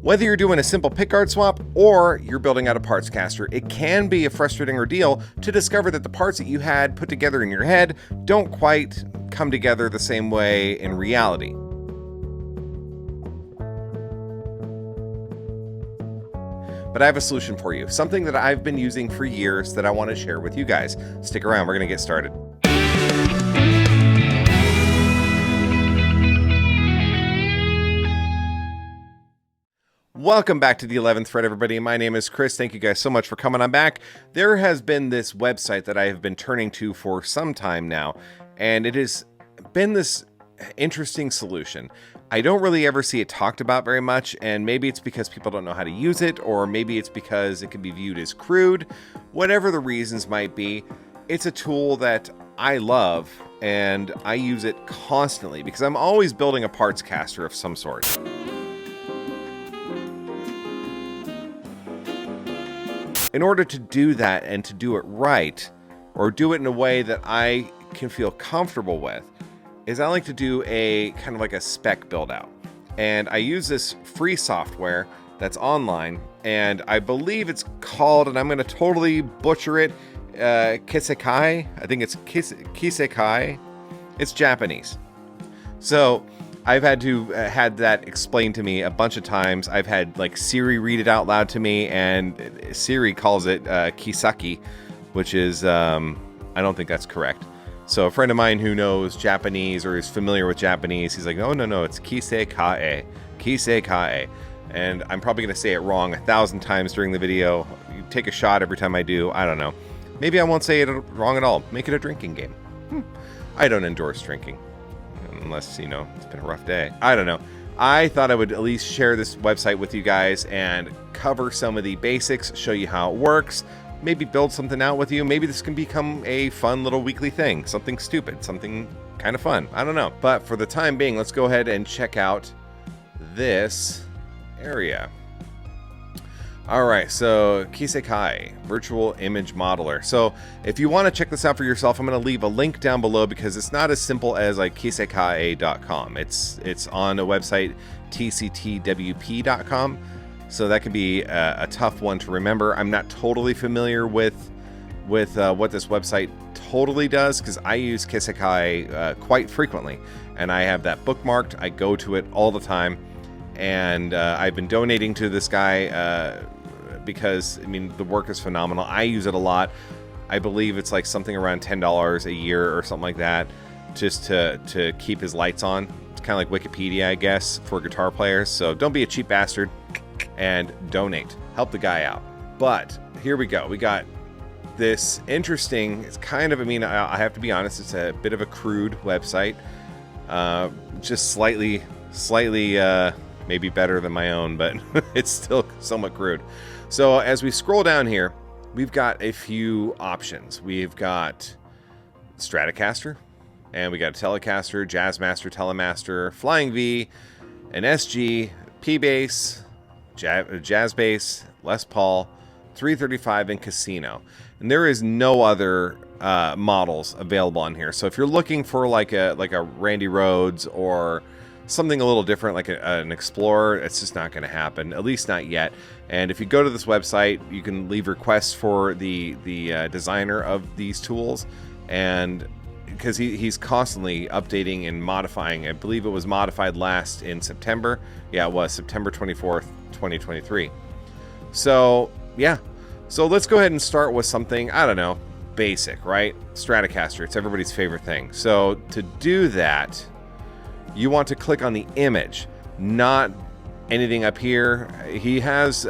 Whether you're doing a simple pickguard swap or you're building out a Partscaster, it can be a frustrating ordeal to discover that the parts that you had put together in your head don't quite come together the same way in reality. But I have a solution for you, something that I've been using for years that I want to share with you guys. Stick around, we're going to get started. Welcome back to the 11th thread, everybody. My name is Chris. Thank you guys so much for coming on back. There has been this website that I have been turning to for some time now, and it has been this interesting solution. I don't really ever see it talked about very much, and maybe it's because people don't know how to use it, or maybe it's because it can be viewed as crude. Whatever the reasons might be, it's a tool that I love, and I use it constantly because I'm always building a Partscaster of some sort. In order to do that and to do it right, or do it in a way that I can feel comfortable with, is I like to do a kind of like a spec build out. And I use this free software that's online, and I believe it's called, and I'm going to totally butcher it, KISAKAE. I think it's KISAKAE. It's Japanese. So I've had that explained to me a bunch of times. I've had like Siri read it out loud to me, and Siri calls it KISAKAE, which is, I don't think that's correct. So a friend of mine who knows Japanese or is familiar with Japanese, he's like, no, it's KISAKAE, KISAKAE. And I'm probably going to say it wrong 1,000 times during the video. You take a shot every time I do. I don't know. Maybe I won't say it wrong at all. Make it a drinking game. I don't endorse drinking. Unless, you know, it's been a rough day. I don't know. I thought I would at least share this website with you guys and cover some of the basics, show you how it works, maybe build something out with you. Maybe this can become a fun little weekly thing, something stupid, something kind of fun. I don't know. But for the time being, let's go ahead and check out this area. All right, so KISAKAE Virtual Image Modeler. So if you want to check this out for yourself, I'm going to leave a link down below because it's not as simple as like kisakae.com. It's on a website, tctwp.com. So that can be a tough one to remember. I'm not totally familiar with what this website totally does because I use KISAKAE quite frequently, and I have that bookmarked. I go to it all the time, and I've been donating to this guy because, I mean, the work is phenomenal. I use it a lot. I believe it's like something around $10 a year or something like that, just to keep his lights on. It's kind of like Wikipedia, I guess, for guitar players. So don't be a cheap bastard and donate. Help the guy out. But here we go. We got this interesting, it's kind of, I mean, I have to be honest, it's a bit of a crude website. Just slightly maybe better than my own, but it's still somewhat crude. So as we scroll down here, we've got a few options. We've got Stratocaster, and we got Telecaster, Jazzmaster, Telemaster, Flying V, an SG, P-Bass, Jazz Bass, Les Paul, 335, and Casino. And there is no other models available on here. So if you're looking for like a Randy Rhoads or something a little different, like an Explorer, it's just not going to happen, at least not yet. And if you go to this website, you can leave requests for the designer of these tools, and because he's constantly updating and modifying. I believe it was modified last in September. Yeah, it was September 24th, 2023. So yeah, so let's go ahead and start with something, I don't know, basic, right? Stratocaster, it's everybody's favorite thing. So to do that, you want to click on the image, not anything up here. He has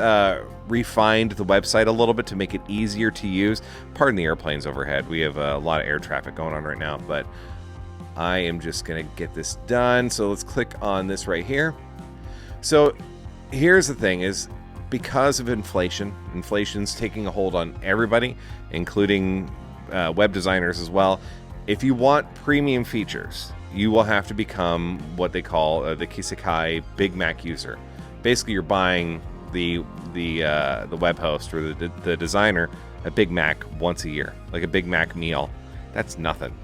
refined the website a little bit to make it easier to use. Pardon the airplanes overhead. We have a lot of air traffic going on right now, but I am just going to get this done. So let's click on this right here. So here's the thing is, because of inflation's taking a hold on everybody, including web designers as well. If you want premium features, you will have to become what they call the KISAKAE Big Mac user. Basically, you're buying the web host or the designer a Big Mac once a year, like a Big Mac meal. That's nothing.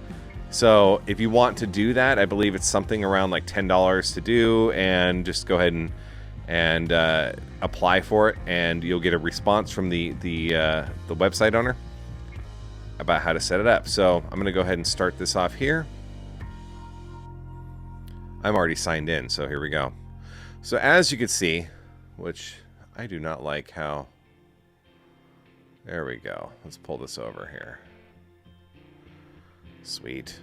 So if you want to do that, I believe it's something around like $10 to do, and just go ahead and apply for it, and you'll get a response from the website owner about how to set it up. So I'm going to go ahead and start this off here. I'm already signed in, so here we go. So as you can see, which I do not like how... There we go. Let's pull this over here. Sweet.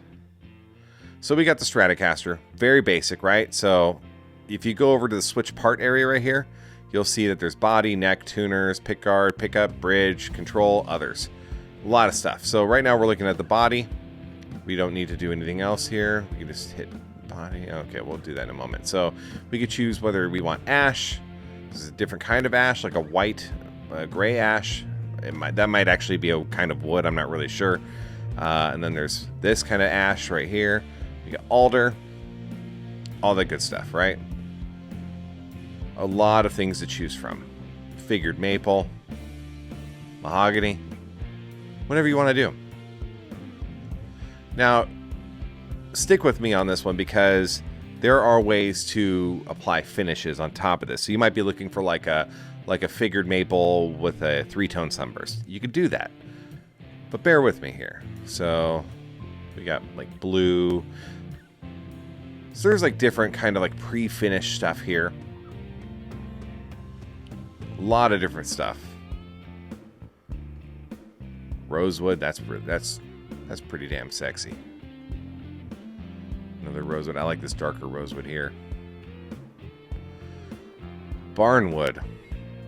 So we got the Stratocaster. Very basic, right? So if you go over to the switch part area right here, you'll see that there's body, neck, tuners, pickguard, pickup, bridge, control, others. A lot of stuff. So right now we're looking at the body. We don't need to do anything else here. We can just hit body. Okay, we'll do that in a moment. So we could choose whether we want ash. This is a different kind of ash, like a white, gray ash. That might actually be a kind of wood. I'm not really sure. And then there's this kind of ash right here. You got alder. All that good stuff, right? A lot of things to choose from. Figured maple. Mahogany. Whatever you want to do. Now, stick with me on this one because there are ways to apply finishes on top of this. So you might be looking for like a figured maple with a 3-tone sunburst. You could do that. But bear with me here. So we got like blue. So there's like different kind of like pre-finished stuff here. A lot of different stuff. Rosewood, that's pretty damn sexy. Another rosewood. I like this darker rosewood here. Barnwood.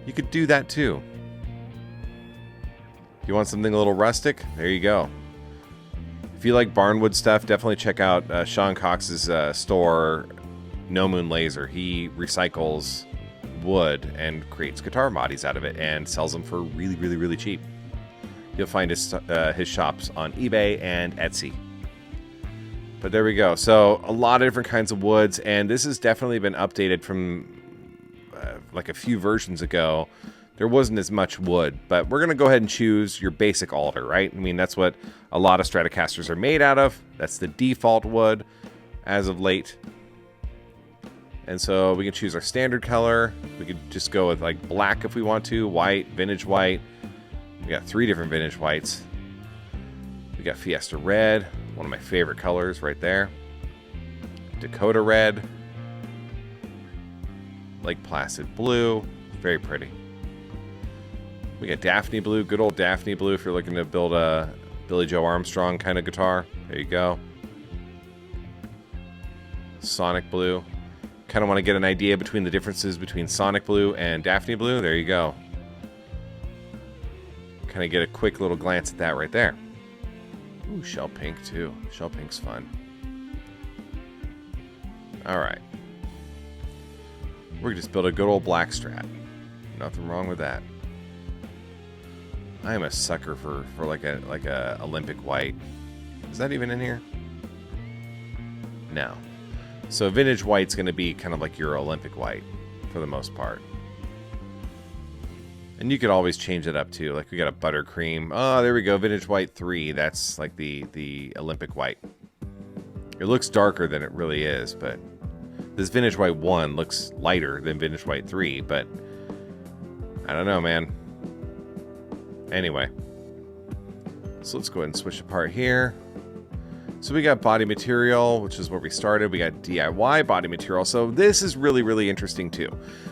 You could do that too. If you want something a little rustic, there you go. If you like barnwood stuff, definitely check out Sean Cox's store, No Moon Laser. He recycles wood and creates guitar bodies out of it and sells them for really, really, really cheap. You'll find his shops on eBay and Etsy. But there we go. So a lot of different kinds of woods, and this has definitely been updated from like a few versions ago. There wasn't as much wood, but we're going to go ahead and choose your basic alder, right? I mean, that's what a lot of Stratocasters are made out of. That's the default wood as of late. And so we can choose our standard color. We could just go with like black if we want to, white, vintage white. We got 3 different vintage whites. We got Fiesta Red, one of my favorite colors right there. Dakota Red. Lake Placid Blue, very pretty. We got Daphne Blue, good old Daphne Blue if you're looking to build a Billy Joe Armstrong kind of guitar. There you go. Sonic Blue. Kind of want to get an idea between the differences between Sonic Blue and Daphne Blue. There you go. Kind of get a quick little glance at that right there. Ooh, Shell Pink too. Shell Pink's fun. All right. We just build a good old black Strat. Nothing wrong with that. I am a sucker for like a Olympic white. Is that even in here? No. So vintage white's going to be kind of like your Olympic white for the most part. And you could always change it up too. Like we got a buttercream. Oh, there we go. Vintage white 3. That's like the Olympic white. It looks darker than it really is, but this vintage white 1 looks lighter than vintage white 3, but I don't know, man. Anyway, so let's go ahead and switch apart here. So we got body material, which is where we started. We got DIY body material. So this is really, really interesting too.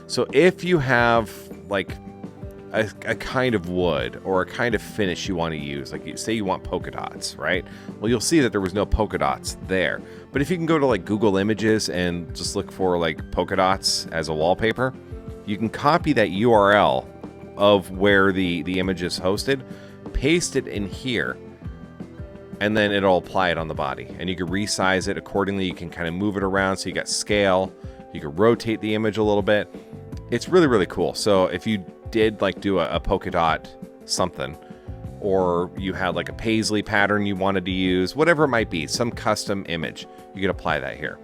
So if you have like a kind of wood or a kind of finish you want to use, like say you want polka dots, right? Well, you'll see that there was no polka dots there. But if you can go to like Google Images and just look for like polka dots as a wallpaper, you can copy that URL of where the image is hosted, paste it in here, and then it'll apply it on the body. And you can resize it accordingly. You can kind of move it around so you got scale. You can rotate the image a little bit. It's really, really cool. So if you did like do a polka dot something, or you had like a paisley pattern you wanted to use, whatever it might be, some custom image, you can apply that here.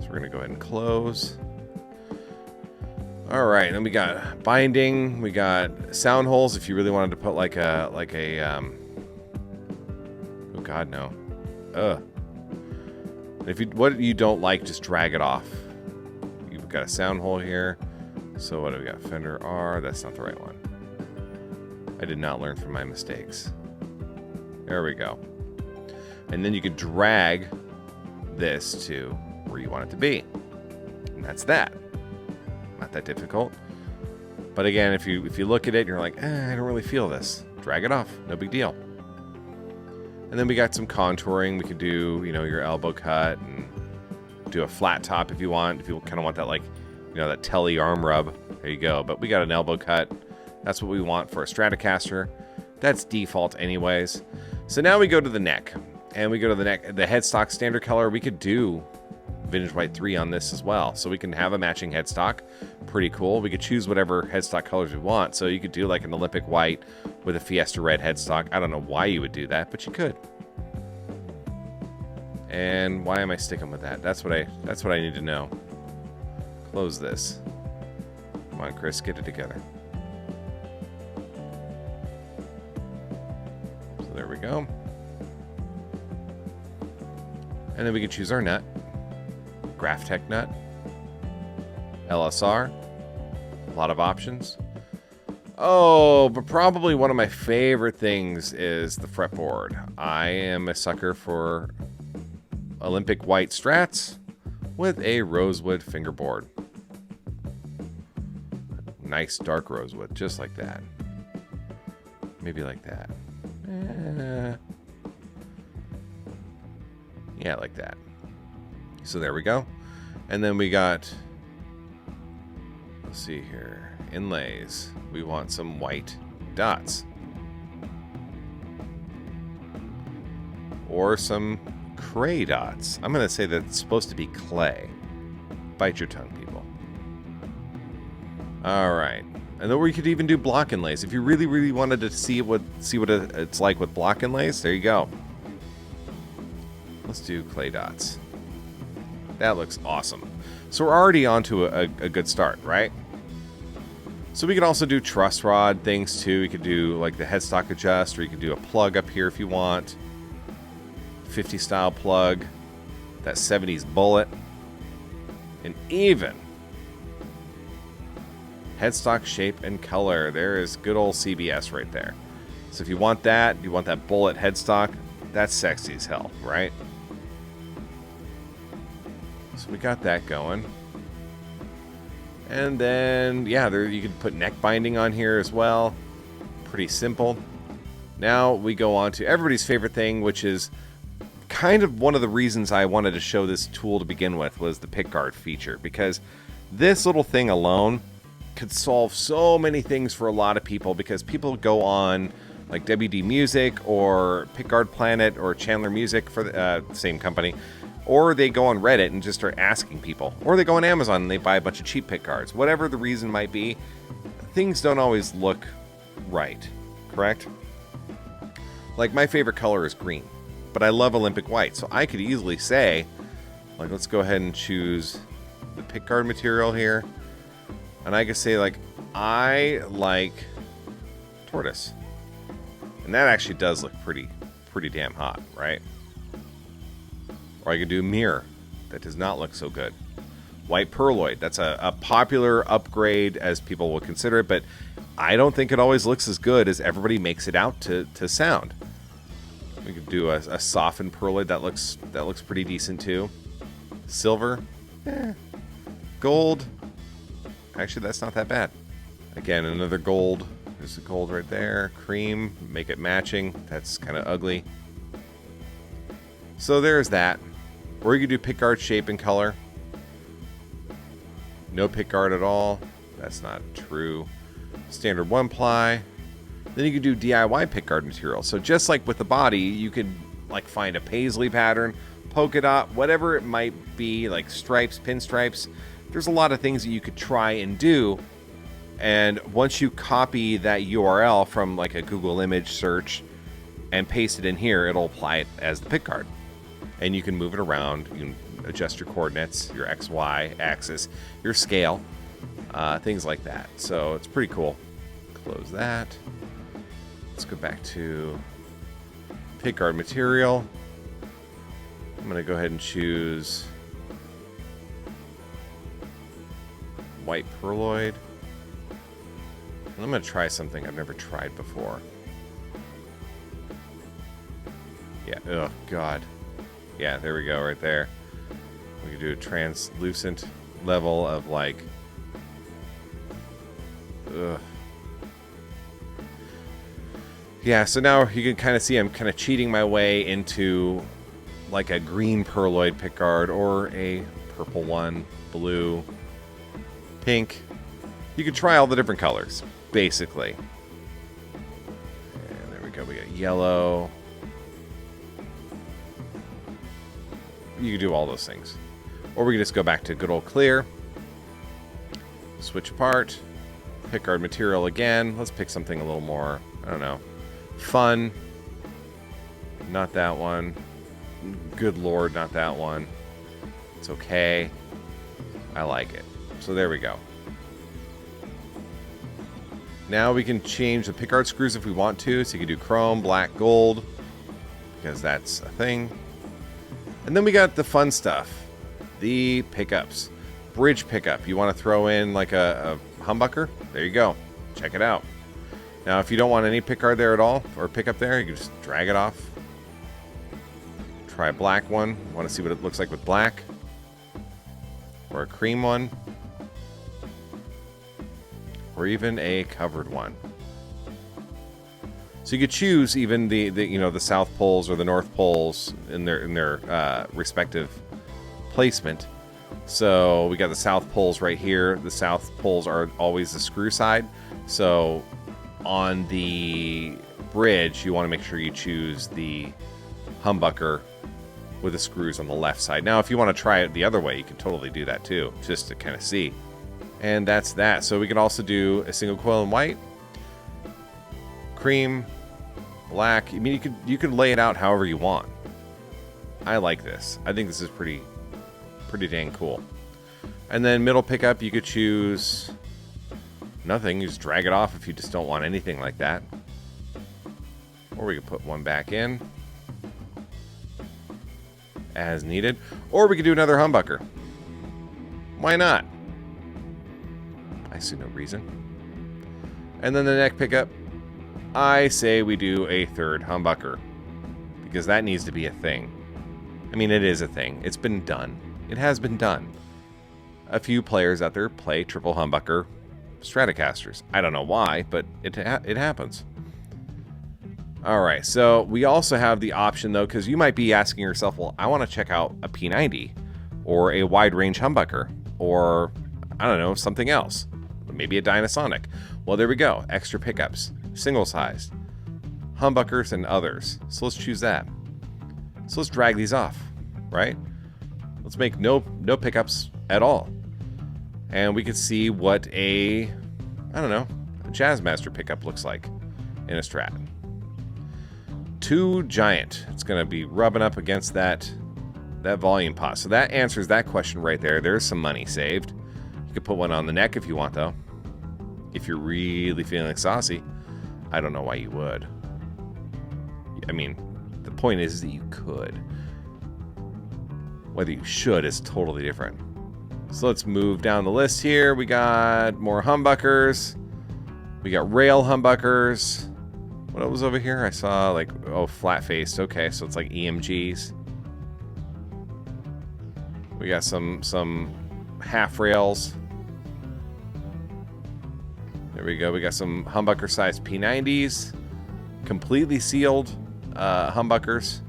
So we're gonna go ahead and close. All right, then we got binding, we got sound holes if you really wanted to put like a oh god no. If you what you don't like, just drag it off. You've got a sound hole here. So what do we got? Fender R. That's not the right one. I did not learn from my mistakes. There we go. And then you could drag this to where you want it to be. And that's that. Not that difficult. But again, if you look at it and you're like, I don't really feel this, drag it off. No big deal. And then we got some contouring. We could do, your elbow cut and do a flat top if you want. If you kind of want that, like, that telly arm rub, there you go. But we got an elbow cut. That's what we want for a Stratocaster. That's default anyways. So now we go to the neck. And we go to the neck, the headstock standard color. We could do Vintage White 3 on this as well. So we can have a matching headstock. Pretty cool. We could choose whatever headstock colors we want. So you could do like an Olympic white with a Fiesta red headstock. I don't know why you would do that, but you could. And why am I sticking with that? That's what I need to know. Close this. Come on, Chris, get it together. So there we go. And then we can choose our nut. Graphtec nut. LSR. A lot of options. Oh, but probably one of my favorite things is the fretboard. I am a sucker for Olympic white Strats with a rosewood fingerboard. Nice dark rosewood, just like that. Maybe like that. Yeah, like that. So there we go. And then we got, let's see here, inlays. We want some white dots. Or some clay dots. I'm going to say that it's supposed to be clay. Bite your tongue, people. All right. And then we could even do block inlays. If you really, really wanted to see what it's like with block inlays, there you go. Let's do clay dots. That looks awesome. So we're already onto a good start, right? So we can also do truss rod things too. You could do like the headstock adjust, or you could do a plug up here if you want. 50 style plug, that 70s bullet, and even headstock shape and color. There is good old CBS right there. So if you want that, you want that bullet headstock, that's sexy as hell, right? So we got that going. And then, yeah, there you can put neck binding on here as well. Pretty simple. Now we go on to everybody's favorite thing, which is kind of one of the reasons I wanted to show this tool to begin with, was the Pickguard feature, because this little thing alone could solve so many things for a lot of people, because people go on like WD Music or Pickguard Planet or Chandler Music for the same company, or they go on Reddit and just start asking people, or they go on Amazon and they buy a bunch of cheap Pickguards. Whatever the reason might be, things don't always look right, correct? Like my favorite color is green, but I love Olympic white, so I could easily say, like, let's go ahead and choose the Pickguard material here, and I could say, like, I like tortoise, and that actually does look pretty damn hot, right? Or I could do mirror. That does not look so good. White pearloid. That's a popular upgrade, as people will consider it, but I don't think it always looks as good as everybody makes it out to sound. We could do a softened pearloid. That looks pretty decent too. Silver. Gold. Actually, that's not that bad. Again, another gold. There's a gold right there. Cream. Make it matching. That's kind of ugly. So there's that. Or you could do Pickguard shape and color. No Pickguard at all. That's not true. Standard 1-ply. Then you could do DIY Pickguard material. So just like with the body, you could like find a paisley pattern, polka dot, whatever it might be, like stripes, pinstripes. There's a lot of things that you could try and do. And once you copy that URL from like a Google image search and paste it in here, it'll apply it as the Pickguard. And you can move it around. You can adjust your coordinates, your X, Y axis, your scale, things like that. So it's pretty cool. Close that. Let's go back to Pickguard material. I'm going to go ahead and choose white perloid. I'm going to try something I've never tried before. Yeah, oh god. Yeah, there we go, right there. We can do a translucent level of like... Ugh. Yeah, so now you can kind of see I'm kind of cheating my way into like a green perloid pickguard or a purple one, blue, pink. You can try all the different colors, basically. And there we go, we got yellow. You can do all those things. Or we can just go back to good old clear. Switch apart. Pickguard material again. Let's pick something a little more, I don't know, fun. Not that one. Good lord, not that one. It's okay. I like it. So there we go. Now we can change the pickguard screws if we want to. So you can do chrome, black, gold, because that's a thing. And then we got the fun stuff. The pickups. Bridge pickup. You want to throw in like a humbucker? There you go. Check it out. Now, if you don't want any pickguard there at all, or pickup there, you can just drag it off. Try a black one. Want to see what it looks like with black. Or a cream one. Or even a covered one. So you could choose even the you know, the South Poles or the North Poles in their respective placement. So we got the South Poles right here. The South Poles are always the screw side. So on the bridge, you want to make sure you choose the humbucker with the screws on the left side. Now, if you want to try it the other way, you can totally do that too, just to kind of see. And that's that. So we can also do a single coil in white, cream, black. I mean, you could lay it out however you want. I like this. I think this is pretty dang cool. And then middle pickup, you could choose nothing. You just drag it off if you just don't want anything like that. Or we could put one back in as needed. Or we could do another humbucker. Why not? I see no reason. And then the neck pickup, I say we do a third humbucker, because that needs to be a thing. I mean, it is a thing. It's been done. It has been done. A few players out there play triple humbucker Stratocasters. I don't know why, but it happens. All right, so we also have the option, though, because you might be asking yourself, well, I want to check out a P90 or a wide range humbucker or, I don't know, something else. Maybe a Dynasonic. Well, there we go. Extra pickups, single-sized, humbuckers, and others. So let's choose that. So let's drag these off, right? Let's make no pickups at all. And we can see what a, I don't know, a Jazzmaster pickup looks like in a Strat. Too giant. It's going to be rubbing up against that volume pot. So that answers that question right there. There's some money saved. You could put one on the neck if you want, though. If you're really feeling saucy. I don't know why you would. I mean, the point is that you could. Whether you should is totally different. So let's move down the list here. We got more humbuckers. We got rail humbuckers. What was over here? I saw like, oh, flat-faced. Okay, so it's like EMGs. We got some half rails. There we go. We got some humbucker-sized P90s. Completely sealed humbuckers.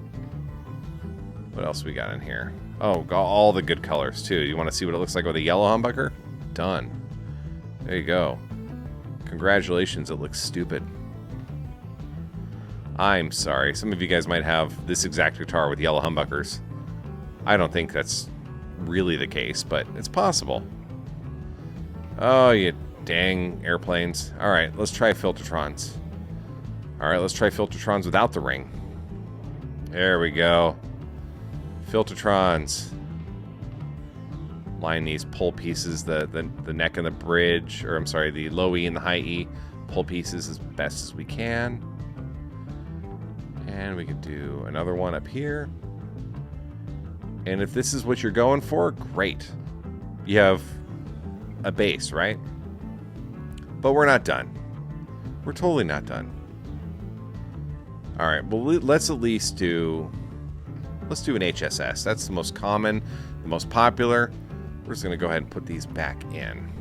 What else we got in here? Oh, got all the good colors, too. You want to see what it looks like with a yellow humbucker? Done. There you go. Congratulations, it looks stupid. I'm sorry. Some of you guys might have this exact guitar with yellow humbuckers. I don't think that's really the case, but it's possible. Oh, you dang airplanes. Alright, let's try Filtertrons. Alright, let's try Filtertrons without the ring. There we go. Filtertrons. Line these pull pieces, the neck and the bridge, or I'm sorry, the low E and the high E pull pieces as best as we can. And we can do another one up here. And if this is what you're going for, great. You have a base, right? But we're not done. We're totally not done. All right, well, let's at least do... Let's do an HSS. That's the most common, the most popular. We're just going to go ahead and put these back in.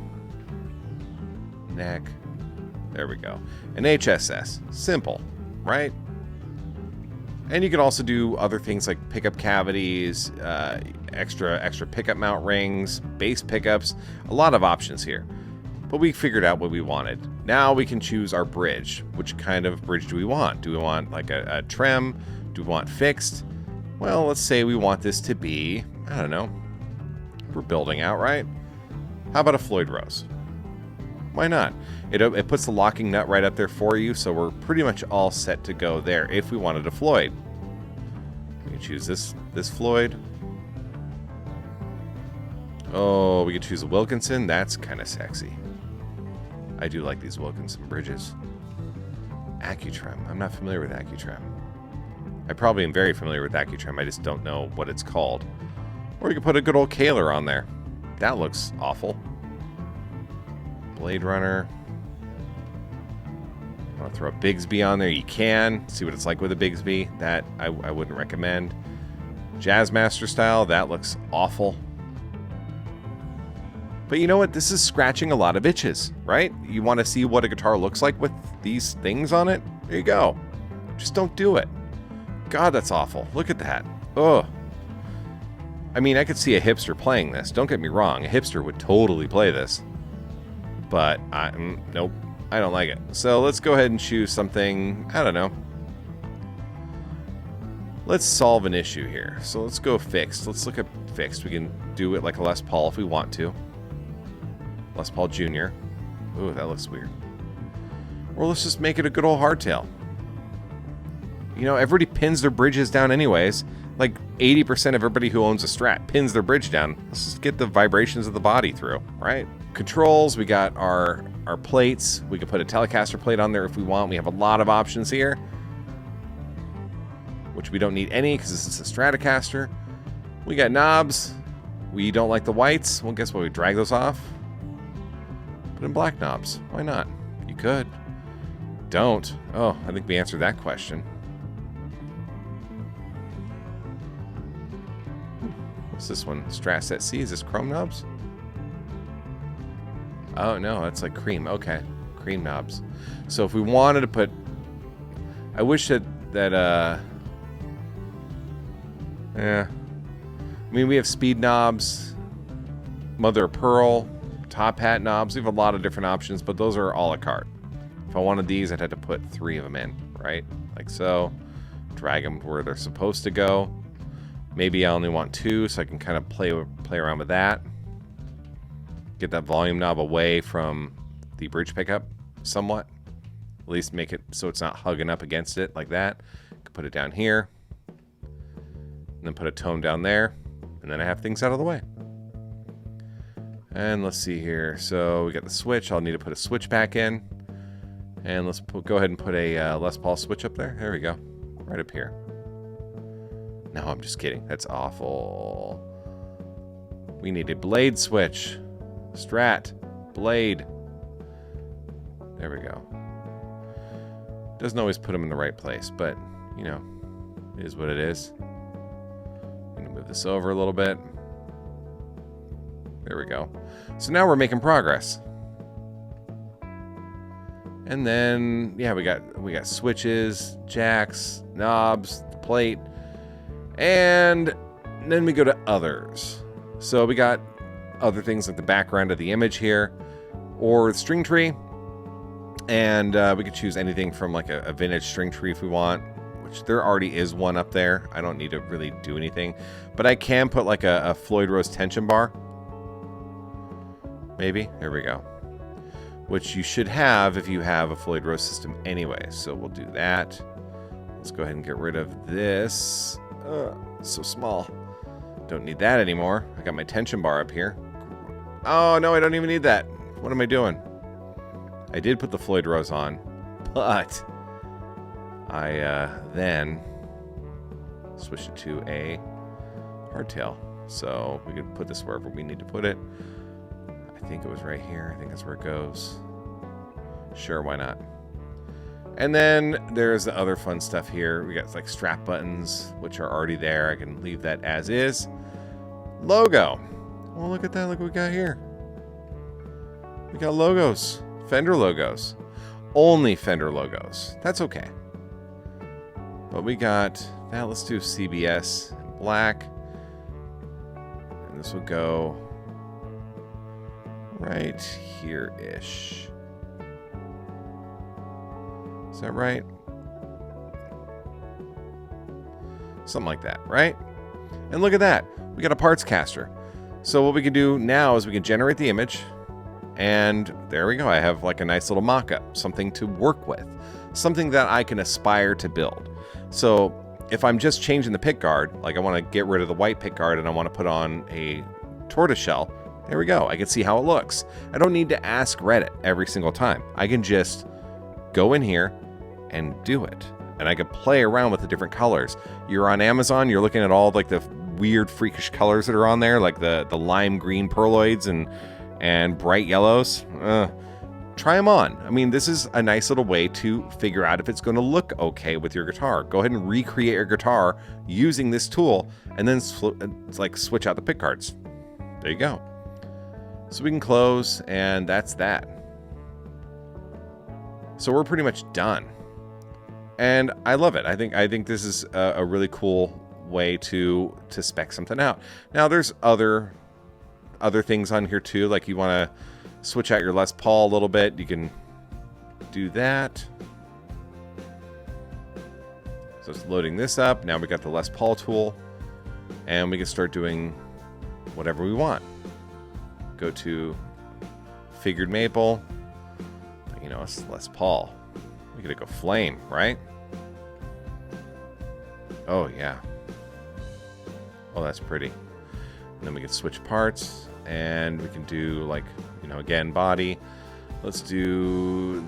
Neck. There we go. An HSS. Simple, right? And you can also do other things like pickup cavities, extra pickup mount rings, base pickups. A lot of options here. But we figured out what we wanted. Now we can choose our bridge. Which kind of bridge do we want? Do we want like a trim? Do we want fixed? Well, let's say we want this to be, I don't know, we're building out, right? How about a Floyd Rose? Why not? It puts the locking nut right up there for you, so we're pretty much all set to go there if we wanted a Floyd. We can choose this Floyd. Oh, we could choose a Wilkinson. That's kind of sexy. I do like these Wilkinson bridges. Accutrim. I'm not familiar with Accutrim. I probably am very familiar with Accutrim. I just don't know what it's called. Or you could put a good old Kaler on there. That looks awful. Blade Runner. Want to throw a Bigsby on there? You can. See what it's like with a Bigsby. That I wouldn't recommend. Jazzmaster style. That looks awful. But you know what? This is scratching a lot of itches, right? You want to see what a guitar looks like with these things on it? There you go. Just don't do it. God, that's awful. Look at that. Ugh. I mean, I could see a hipster playing this. Don't get me wrong. A hipster would totally play this. But, nope. I don't like it. So let's go ahead and choose something, I don't know. Let's solve an issue here. So let's go fixed. Let's look at fixed. We can do it like a Les Paul if we want to. Les Paul Jr. Ooh, that looks weird. Or let's just make it a good old hardtail. You know, everybody pins their bridges down anyways. Like 80% of everybody who owns a Strat pins their bridge down. Let's just get the vibrations of the body through, right? Controls, we got our plates. We can put a Telecaster plate on there if we want. We have a lot of options here. Which we don't need any because this is a Stratocaster. We got knobs. We don't like the whites. Well, guess what? We drag those off. Put in black knobs. Why not? You could. Don't. Oh, I think we answered that question. What's this one? Strat Set C. Is this chrome knobs? Oh, no. That's like cream. Okay. Cream knobs. So if we wanted to put... I wish that yeah. I mean, we have speed knobs, mother of pearl, top hat knobs. We have a lot of different options, but those are a la carte. If I wanted these, I'd have to put 3 of them in, right? Like so. Drag them where they're supposed to go. Maybe I only want 2, so I can kind of play around with that. Get that volume knob away from the bridge pickup somewhat. At least make it so it's not hugging up against it like that. Could put it down here. And then put a tone down there. And then I have things out of the way. And let's see here. So we got the switch. I'll need to put a switch back in. And let's go ahead and put a Les Paul switch up there. There we go. Right up here. No, I'm just kidding. That's awful. We need a blade switch. Strat. Blade. There we go. Doesn't always put them in the right place, but, you know, it is what it is. I'm going to move this over a little bit. There we go. So now we're making progress. And then, yeah, we got switches, jacks, knobs, the plate, and then we go to others. So we got other things like the background of the image here, or the string tree, and we could choose anything from like a vintage string tree if we want, which there already is one up there. I don't need to really do anything, but I can put like a Floyd Rose tension bar. Maybe. There we go. Which you should have if you have a Floyd Rose system anyway. So we'll do that. Let's go ahead and get rid of this. So small. Don't need that anymore. I got my tension bar up here. Oh, no, I don't even need that. What am I doing? I did put the Floyd Rose on, but I then switched it to a hardtail. So we could put this wherever we need to put it. I think it was right here. I think that's where it goes. Sure, why not? And then there's the other fun stuff here. We got like strap buttons, which are already there. I can leave that as is. Logo. Well, look at that. Look what we got here. We got logos. Fender logos. Only Fender logos. That's okay. But we got that. Let's do CBS black. And this will go right here-ish. Is that right? Something like that, right? And look at that. We got a Partscaster. So what we can do now is we can generate the image. And there we go. I have like a nice little mock-up, something to work with, something that I can aspire to build. So if I'm just changing the pickguard, like I want to get rid of the white pickguard and I want to put on a tortoiseshell, there we go. I can see how it looks. I don't need to ask Reddit every single time. I can just go in here and do it. And I can play around with the different colors. You're on Amazon, you're looking at all like the weird freakish colors that are on there, like the lime green perloids and bright yellows. Try them on. I mean, this is a nice little way to figure out if it's going to look okay with your guitar. Go ahead and recreate your guitar using this tool, and then like switch out the pickguards. There you go. So we can close, and that's that. So we're pretty much done, and I love it. I think this is a really cool way to spec something out. Now there's other things on here too, like you want to switch out your Les Paul a little bit, you can do that. So it's loading this up. Now we got the Les Paul tool, and we can start doing whatever we want. Go to figured maple. You know, it's Les Paul. We gotta go flame, right? Oh yeah. Oh, that's pretty. And then we can switch parts, and we can do like, you know, again, body. Let's do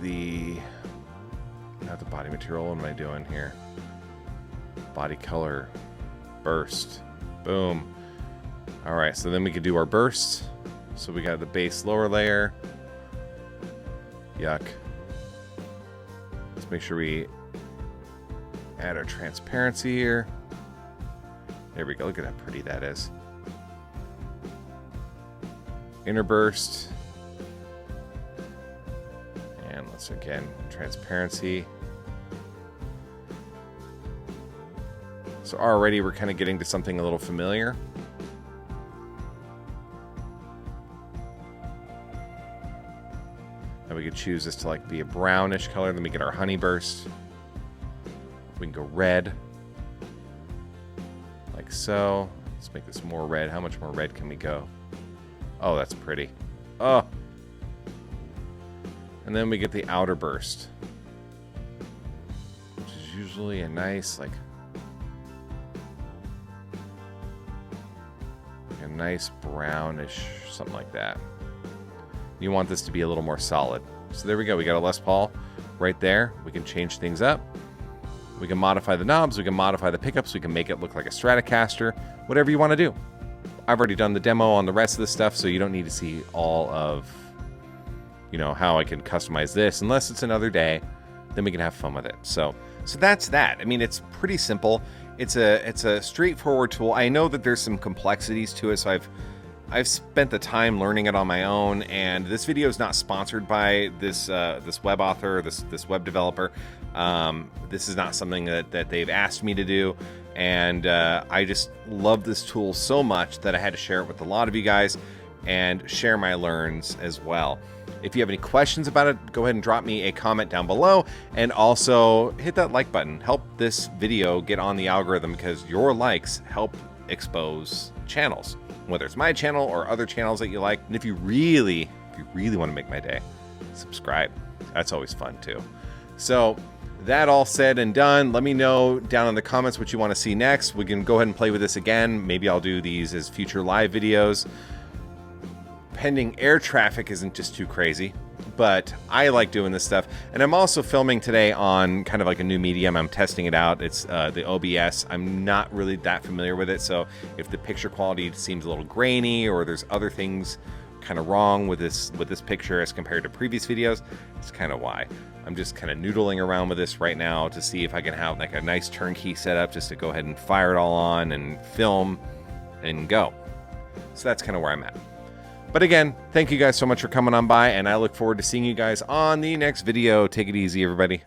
not the body material. What am I doing here? Body color, burst, boom. All right, so then we can do our bursts. So we got the base lower layer. Yuck. Let's make sure we add our transparency here. There we go. Look at how pretty that is. Inner burst. And let's again, transparency. So already we're kind of getting to something a little familiar. And we could choose this to like be a brownish color. Then we get our honey burst. We can go red. Like so. Let's make this more red. How much more red can we go? Oh, that's pretty. Oh. And then we get the outer burst, which is usually a nice, like a nice brownish, something like that. You want this to be a little more solid. So there we go. We got a Les Paul right there. We can change things up. We can modify the knobs. We can modify the pickups. We can make it look like a Stratocaster. Whatever you want to do. I've already done the demo on the rest of the stuff, so you don't need to see all of, you know, how I can customize this. Unless it's another day, then we can have fun with it. So that's that. I mean, it's pretty simple. It's a straightforward tool. I know that there's some complexities to it, so I've spent the time learning it on my own, and this video is not sponsored by this web author, this web developer. This is not something that they've asked me to do, and I just love this tool so much that I had to share it with a lot of you guys and share my learns as well. If you have any questions about it, go ahead and drop me a comment down below, and also hit that like button. Help this video get on the algorithm, because your likes help expose channels, whether it's my channel or other channels that you like. And if you really want to make my day, subscribe. That's always fun too. So that all said and done, let me know down in the comments what you want to see next. We can go ahead and play with this again. Maybe I'll do these as future live videos, pending air traffic isn't just too crazy. But I like doing this stuff, and I'm also filming today on kind of like a new medium. I'm testing it out. It's the OBS. I'm not really that familiar with it, so if the picture quality seems a little grainy or there's other things kind of wrong with this picture as compared to previous videos. That's kind of why. I'm just kind of noodling around with this right now to see if I can have like a nice turnkey setup just to go ahead and fire it all on and film and go. So that's kind of where I'm at. But again, thank you guys so much for coming on by, and I look forward to seeing you guys on the next video. Take it easy, everybody.